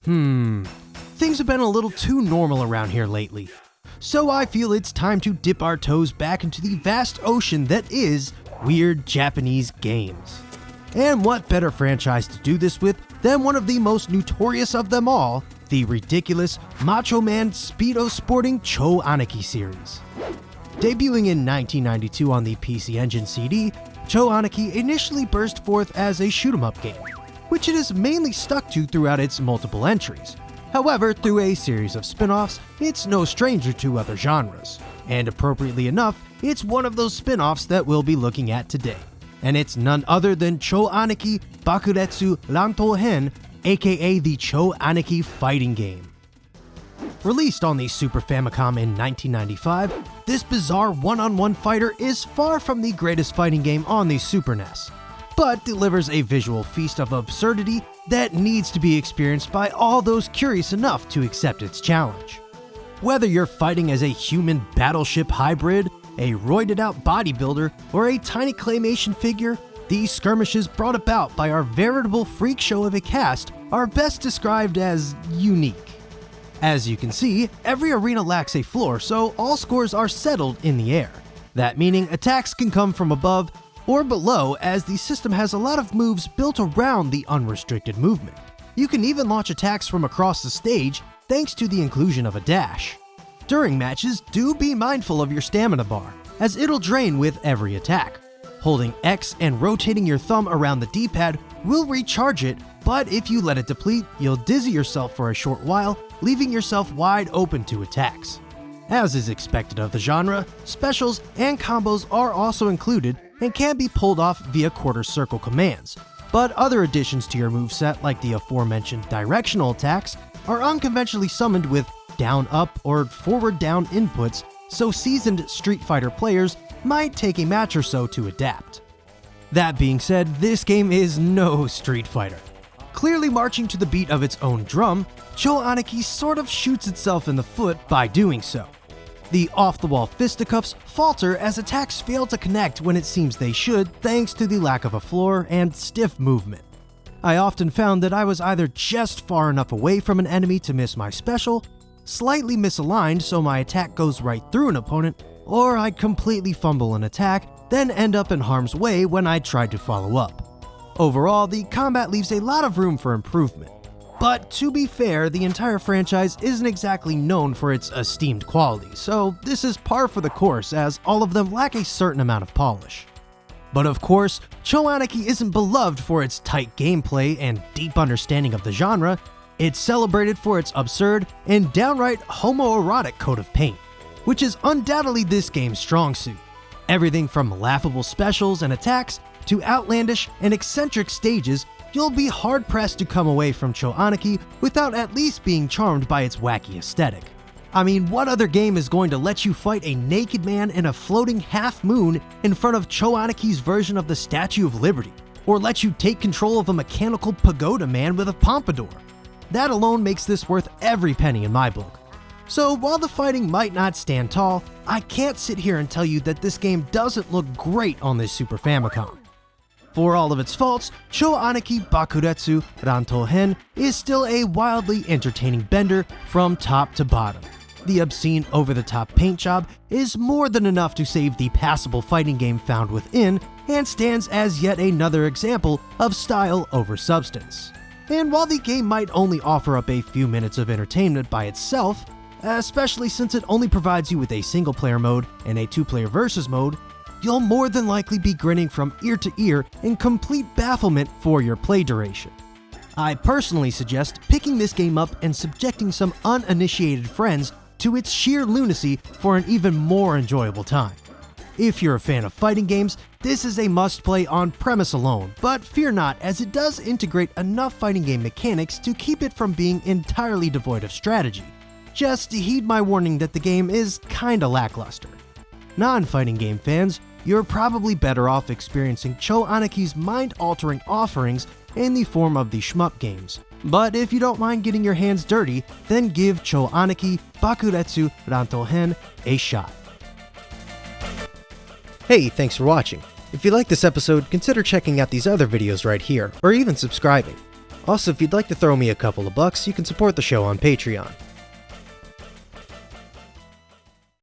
Things have been a little too normal around here lately. So I feel it's time to dip our toes back into the vast ocean that is weird Japanese games. And what better franchise to do this with than one of the most notorious of them all, the ridiculous Macho Man Speedo sporting Cho Aniki series. Debuting in 1992 on the PC Engine CD, Cho Aniki initially burst forth as a shoot-'em-up game, which it has mainly stuck to throughout its multiple entries. However, through a series of spin-offs, it's no stranger to other genres, and appropriately enough, it's one of those spin-offs that we'll be looking at today. And it's none other than Cho Aniki Bakuretsu Rantou Hen, aka the Cho Aniki fighting game. Released on the Super Famicom in 1995, this bizarre one-on-one fighter is far from the greatest fighting game on the Super NES, but delivers a visual feast of absurdity that needs to be experienced by all those curious enough to accept its challenge. Whether you're fighting as a human battleship hybrid, a roided-out bodybuilder, or a tiny claymation figure, these skirmishes brought about by our veritable freak show of a cast are best described as unique. As you can see, every arena lacks a floor, so all scores are settled in the air. That meaning attacks can come from above or below, as the system has a lot of moves built around the unrestricted movement. You can even launch attacks from across the stage thanks to the inclusion of a dash. During matches, do be mindful of your stamina bar, as it'll drain with every attack. Holding X and rotating your thumb around the D-pad will recharge it, but if you let it deplete, you'll dizzy yourself for a short while, leaving yourself wide open to attacks. As is expected of the genre, specials and combos are also included and can be pulled off via quarter circle commands, but other additions to your moveset, like the aforementioned directional attacks, are unconventionally summoned with down-up or forward-down inputs, so seasoned Street Fighter players might take a match or so to adapt. That being said, this game is no Street Fighter. Clearly marching to the beat of its own drum, Cho Aniki sort of shoots itself in the foot by doing so. The off-the-wall fisticuffs falter as attacks fail to connect when it seems they should, thanks to the lack of a floor and stiff movement. I often found that I was either just far enough away from an enemy to miss my special, slightly misaligned so my attack goes right through an opponent, or I'd completely fumble an attack, then end up in harm's way when I tried to follow up. Overall, the combat leaves a lot of room for improvement. But to be fair, the entire franchise isn't exactly known for its esteemed quality, so this is par for the course, as all of them lack a certain amount of polish. But of course, Cho Aniki isn't beloved for its tight gameplay and deep understanding of the genre. It's celebrated for its absurd and downright homoerotic coat of paint, which is undoubtedly this game's strong suit. Everything from laughable specials and attacks to outlandish and eccentric stages, you'll be hard-pressed to come away from Cho Aniki without at least being charmed by its wacky aesthetic. I mean, what other game is going to let you fight a naked man in a floating half-moon in front of Cho Aniki's version of the Statue of Liberty, or let you take control of a mechanical pagoda man with a pompadour? That alone makes this worth every penny in my book. So while the fighting might not stand tall, I can't sit here and tell you that this game doesn't look great on this Super Famicom. For all of its faults, Cho Aniki Bakuretsu Rantou Hen is still a wildly entertaining bender from top to bottom. The obscene over-the-top paint job is more than enough to save the passable fighting game found within, and stands as yet another example of style over substance. And while the game might only offer up a few minutes of entertainment by itself, especially since it only provides you with a single-player mode and a two-player versus mode, you'll more than likely be grinning from ear to ear in complete bafflement for your play duration. I personally suggest picking this game up and subjecting some uninitiated friends to its sheer lunacy for an even more enjoyable time. If you're a fan of fighting games, this is a must-play on premise alone, but fear not, as it does integrate enough fighting game mechanics to keep it from being entirely devoid of strategy. Just heed my warning that the game is kinda lackluster. Non-fighting game fans, you're probably better off experiencing Cho Aniki's mind-altering offerings in the form of the shmup games. But if you don't mind getting your hands dirty, then give Cho Aniki Bakuretsu Rantou Hen a shot. Hey, thanks for watching. If you like this episode, consider checking out these other videos right here, or even subscribing. Also, if you'd like to throw me a couple of bucks, you can support the show on Patreon.